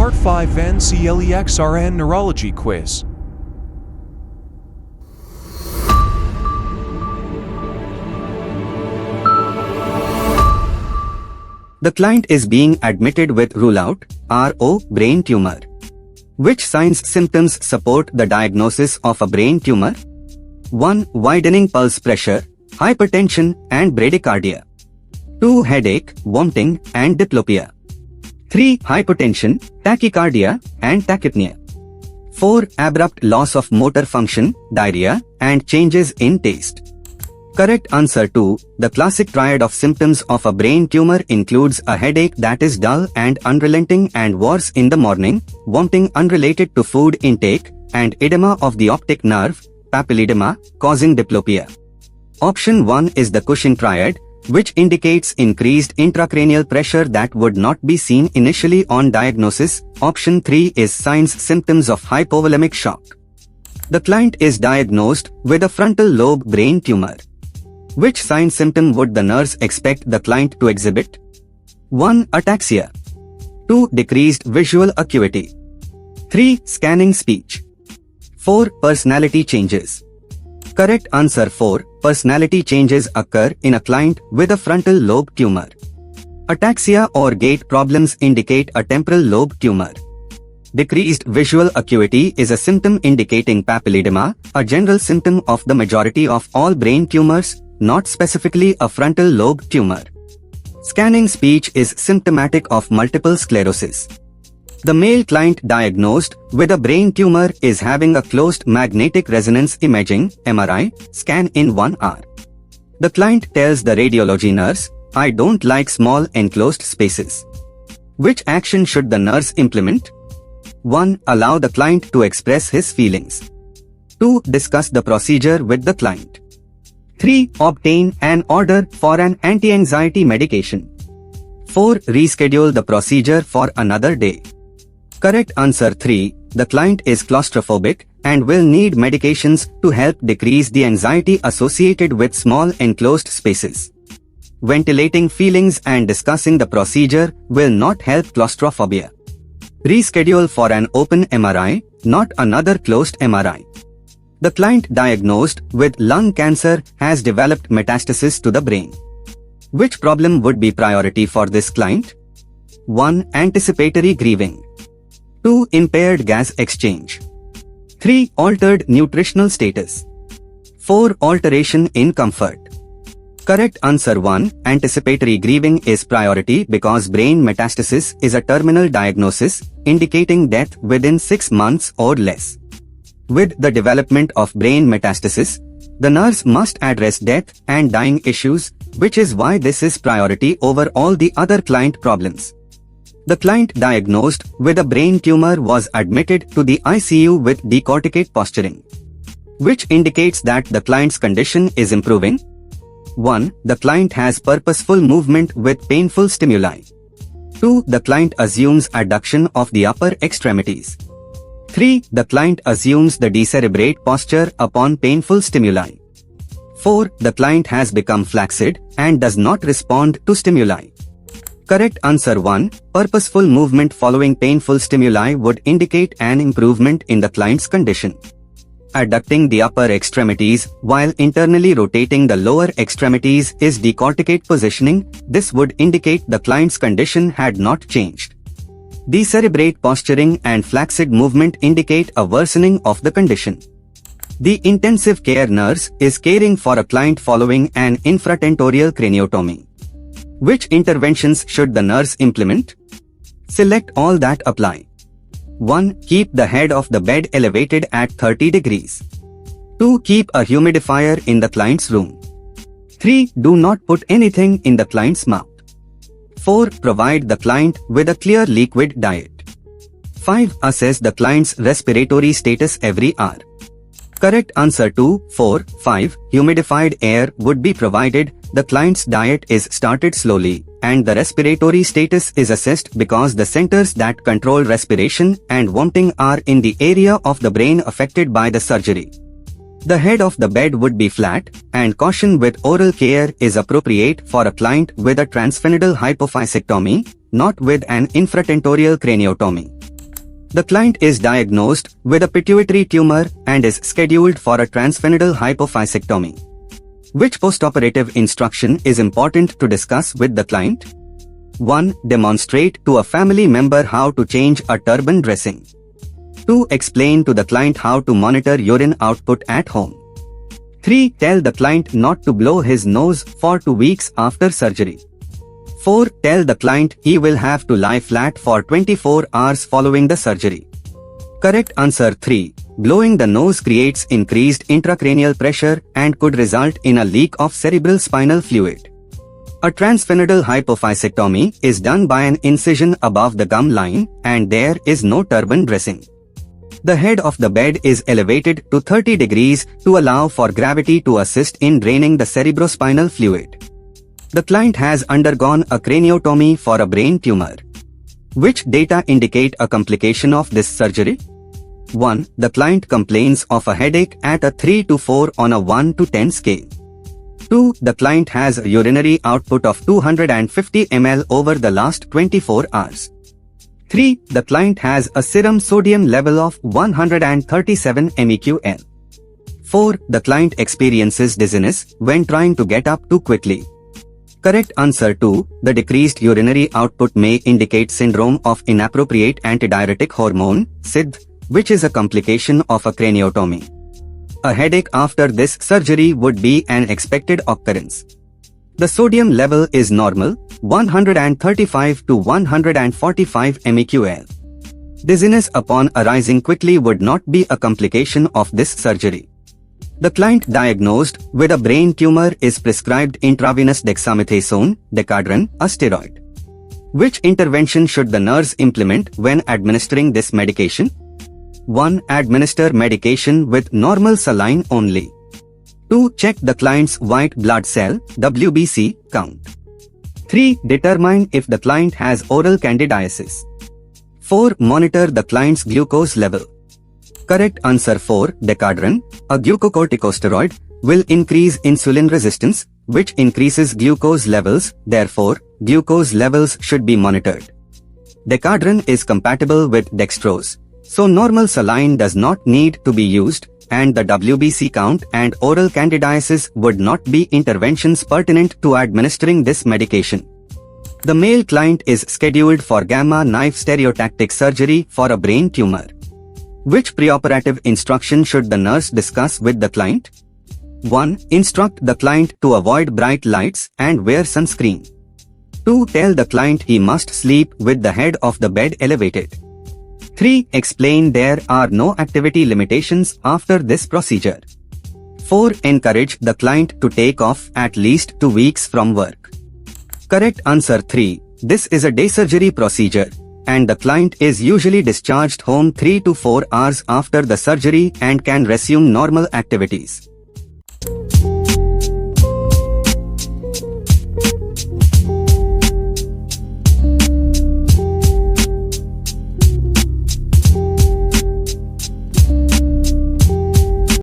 Part 5 NCLEXRN Neurology Quiz. The client is being admitted with rule-out, RO, brain tumor. Which signs symptoms support the diagnosis of a brain tumor? 1. Widening pulse pressure, hypertension and bradycardia. 2. Headache, vomiting and diplopia. 3. Hypotension, tachycardia and tachypnea. 4. Abrupt loss of motor function, diarrhea and changes in taste. Correct answer 2. The classic triad of symptoms of a brain tumor includes a headache that is dull and unrelenting and worse in the morning, vomiting unrelated to food intake, and edema of the optic nerve, papilledema, causing diplopia. Option 1 is the Cushing triad, which indicates increased intracranial pressure that would not be seen initially on diagnosis. Option 3 is signs symptoms of hypovolemic shock. The client is diagnosed with a frontal lobe brain tumor. Which sign symptom would the nurse expect the client to exhibit? 1. Ataxia. 2. Decreased visual acuity. 3. Scanning speech. 4. Personality changes. Correct answer 4. Personality changes occur in a client with a frontal lobe tumor. Ataxia or gait problems indicate a temporal lobe tumor. Decreased visual acuity is a symptom indicating papilledema, a general symptom of the majority of all brain tumors, not specifically a frontal lobe tumor. Scanning speech is symptomatic of multiple sclerosis. The male client diagnosed with a brain tumor is having a closed magnetic resonance imaging (MRI) scan in 1 hour. The client tells the radiology nurse, "I don't like small enclosed spaces." Which action should the nurse implement? 1. Allow the client to express his feelings. 2. Discuss the procedure with the client. 3. Obtain an order for an anti-anxiety medication. 4. Reschedule the procedure for another day. Correct answer 3. The client is claustrophobic and will need medications to help decrease the anxiety associated with small enclosed spaces. Ventilating feelings and discussing the procedure will not help claustrophobia. Reschedule for an open MRI, not another closed MRI. The client diagnosed with lung cancer has developed metastasis to the brain. Which problem would be priority for this client? 1. Anticipatory grieving. 2. Impaired gas exchange. 3. Altered nutritional status. 4. Alteration in comfort. Correct answer 1. Anticipatory grieving is priority because brain metastasis is a terminal diagnosis, indicating death within 6 months or less. With the development of brain metastasis, the nurse must address death and dying issues, which is why this is priority over all the other client problems. The client diagnosed with a brain tumor was admitted to the ICU with decorticate posturing, which indicates that the client's condition is improving. 1. The client has purposeful movement with painful stimuli. 2. The client assumes adduction of the upper extremities. 3. The client assumes the decerebrate posture upon painful stimuli. 4. The client has become flaccid and does not respond to stimuli. Correct answer 1. Purposeful movement following painful stimuli would indicate an improvement in the client's condition. Adducting the upper extremities while internally rotating the lower extremities is decorticate positioning. This would indicate the client's condition had not changed. Decerebrate posturing and flaccid movement indicate a worsening of the condition. The intensive care nurse is caring for a client following an infratentorial craniotomy. Which interventions should the nurse implement? Select all that apply. 1. Keep the head of the bed elevated at 30 degrees. 2. Keep a humidifier in the client's room. 3. Do not put anything in the client's mouth. 4. Provide the client with a clear liquid diet. 5. Assess the client's respiratory status every hour. Correct answer 2, 4, 5. Humidified air would be provided, the client's diet is started slowly, and the respiratory status is assessed because the centers that control respiration and vomiting are in the area of the brain affected by the surgery. The head of the bed would be flat, and caution with oral care is appropriate for a client with a transfemoral hypophysectomy, not with an infratentorial craniotomy. The client is diagnosed with a pituitary tumor and is scheduled for a transfemoral hypophysectomy. Which postoperative instruction is important to discuss with the client? 1. Demonstrate to a family member how to change a turban dressing. 2. Explain to the client how to monitor urine output at home. 3. Tell the client not to blow his nose for 2 weeks after surgery. 4. Tell the client he will have to lie flat for 24 hours following the surgery. Correct answer 3. Blowing the nose creates increased intracranial pressure and could result in a leak of cerebral spinal fluid. A transfemoral hypophysectomy is done by an incision above the gum line and there is no turban dressing. The head of the bed is elevated to 30 degrees to allow for gravity to assist in draining the cerebrospinal fluid. The client has undergone a craniotomy for a brain tumor. Which data indicate a complication of this surgery? 1. The client complains of a headache at a 3 to 4 on a 1 to 10 scale. 2. The client has a urinary output of 250 ml over the last 24 hours. 3. The client has a serum sodium level of 137 MEqL. 4. The client experiences dizziness when trying to get up too quickly. Correct answer 2. The decreased urinary output may indicate syndrome of inappropriate antidiuretic hormone, SIDH, which is a complication of a craniotomy. A headache after this surgery would be an expected occurrence. The sodium level is normal, 135 to 145 MEqL. Dizziness upon arising quickly would not be a complication of this surgery. The client diagnosed with a brain tumor is prescribed intravenous dexamethasone, Decadron, a steroid. Which intervention should the nurse implement when administering this medication? 1. Administer medication with normal saline only. 2. Check the client's white blood cell (WBC) count. 3. Determine if the client has oral candidiasis. 4. Monitor the client's glucose level. Correct answer 4. Decadron, a glucocorticosteroid, will increase insulin resistance, which increases glucose levels, therefore, glucose levels should be monitored. Decadron is compatible with dextrose, so normal saline does not need to be used, and the WBC count and oral candidiasis would not be interventions pertinent to administering this medication. The male client is scheduled for gamma knife stereotactic surgery for a brain tumor. Which preoperative instruction should the nurse discuss with the client? 1. Instruct the client to avoid bright lights and wear sunscreen. 2. Tell the client he must sleep with the head of the bed elevated. 3. Explain there are no activity limitations after this procedure. 4. Encourage the client to take off at least 2 weeks from work. Correct answer 3. This is a day surgery procedure, and the client is usually discharged home 3 to 4 hours after the surgery and can resume normal activities.